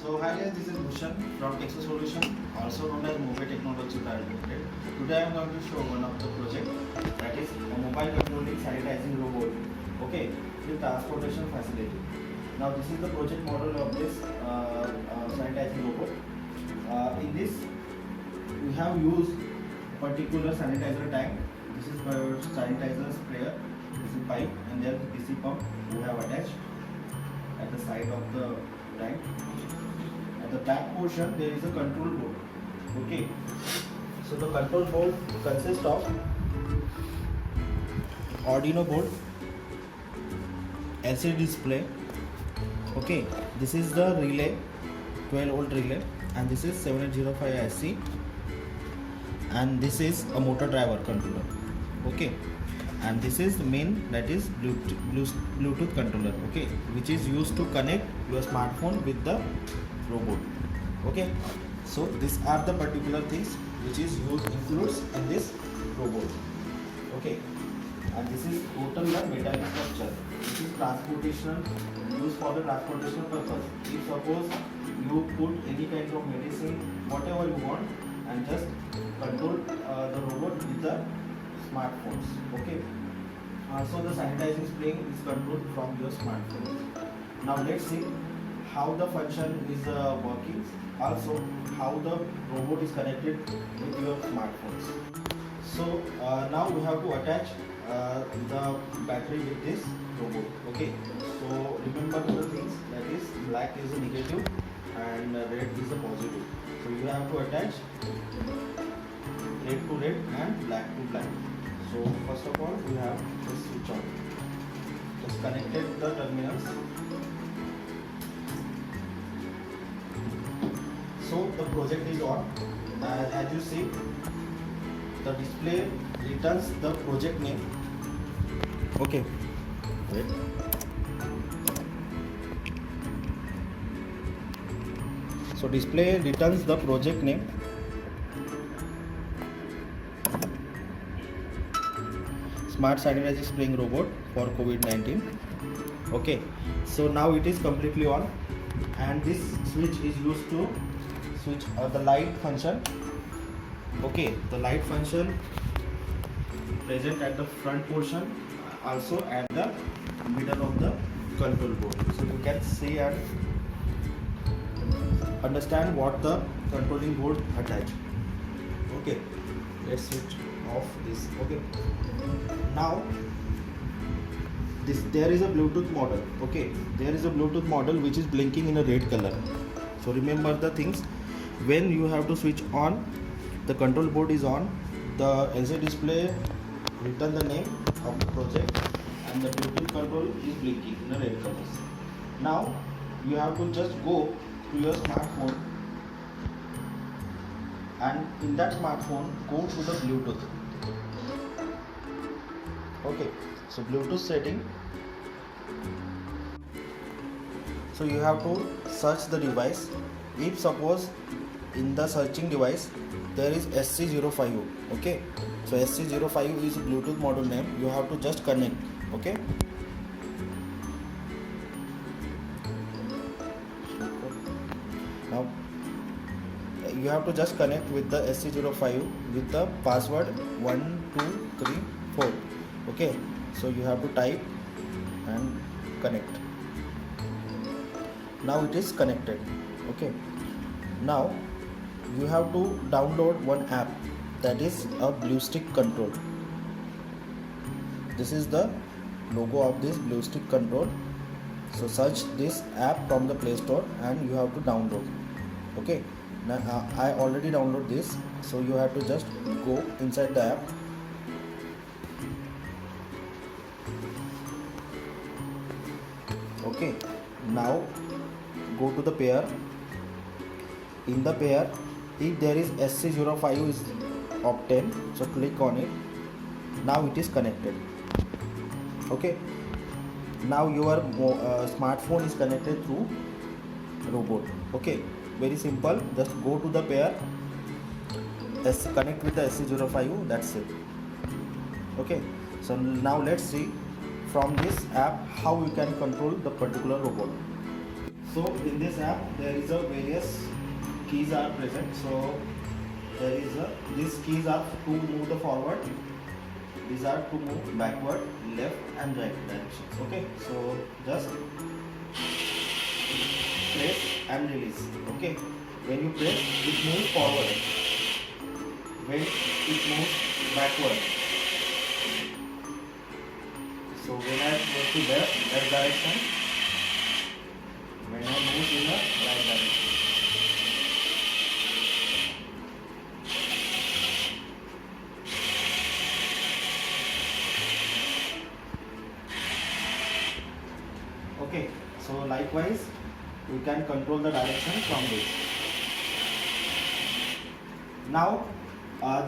So hi guys, this is Bhushan from Texas Solution, also known as Mobile Technology Private Limited. Today I am going to show one of the project, that is a mobile controlling sanitizing robot, okay, with transportation facility. Now this is the project model of this sanitizing robot. In this we have used particular sanitizer tank. This is for sanitizer sprayer. This is pipe, and there is DC pump we have attached at the side of the tank. At the back portion there is a control board. Okay, so the control board consists of Arduino board, LCD display. Okay, this is the relay, 12-volt relay, and this is 7805 SC, and this is a motor driver controller. Okay, and this is the main, that is Bluetooth controller, okay, which is used to connect your smartphone with the robot. Okay, so these are the particular things which is includes in this robot. Okay, and this is total metallic structure. This is transportation, used for the transportation purpose. If suppose you put any kind of medicine, whatever you want, and just control the robot with the smartphones. Okay, also the sanitizing spray is controlled from your smartphone. Now let's see how the function is working, also how the robot is connected with your smartphones. So now we have to attach the battery with this robot. Okay, so remember the things, that is black is a negative and red is a positive. So you have to attach red to red and black to black. So first of all we have to switch on. Just connected the terminals. So the project is on. As you see, the display returns the project name. Okay, wait. So display returns the project name. Smart sanitizing spraying robot for COVID-19. Okay, so now it is completely on, and this switch is used to switch the light function. Okay, the light function present at the front portion, also at the middle of the control board. So you can see and understand what the controlling board attached. Okay, let's switch off this. Okay, now there is a Bluetooth model. Okay, there is a Bluetooth model which is blinking in a red color. So remember the things, when you have to switch on, the control board is on, the LCD display return the name of the project, and the Bluetooth control is blinking in a red color. Now you have to just go to your smartphone, and in that smartphone go to the Bluetooth. Okay, so Bluetooth setting. So you have to search the device. If suppose in the searching device there is SC05, okay, so SC05 is Bluetooth model name. You have to just connect. Okay, now you have to just connect with the SC05 with the password 1234. Okay, so you have to type and connect. Now it is connected. Okay, now you have to download one app, that is a BlueStick control. This is the logo of this BlueStick control. So search this app from the Play Store and you have to download. Okay, now I already download this, so you have to just go inside the app. Okay, now go to the pair. In the pair, if there is SC05 is obtained, so click on it. Now it is connected. Okay, now your smartphone is connected through robot. Okay, very simple. Just go to the pair, connect with the SC05. That's it. Okay, so now let's see from this app how we can control the particular robot. So in this app there is a various keys are present. So there is a these keys are to move the forward, these are to move backward, left and right directions. Okay, so just press and release. Okay, when you press it moves forward, when it moves backward. So when I go to left direction, when I move in the right direction. Okay, so likewise we can control the direction from this. Now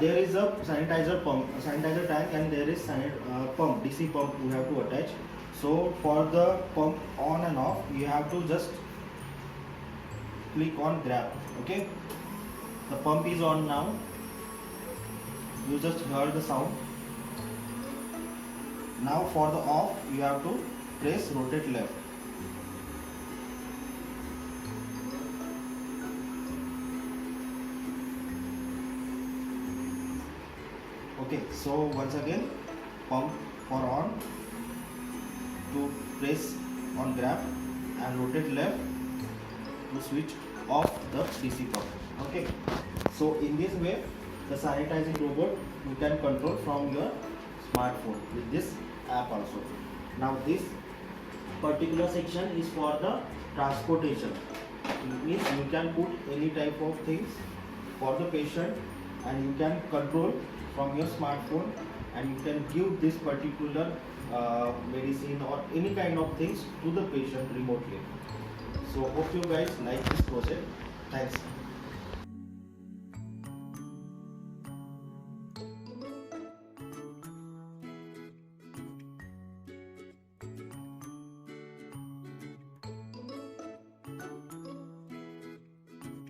there is a sanitizer tank, and there is pump, DC pump you have to attach. So for the pump on and off, you have to just click on grab. Okay, the pump is on now. You just heard the sound. Now for the off, you have to press rotate left. Okay, so once again, pump for on, to press on grab and rotate left to switch off the DC pump. Okay, so in this way the sanitizing robot you can control from your smartphone with this app also. Now this particular section is for the transportation. It means you can put any type of things for the patient and you can control from your smartphone, and you can give this particular medicine or any kind of things to the patient remotely. So hope you guys like this project. Thanks.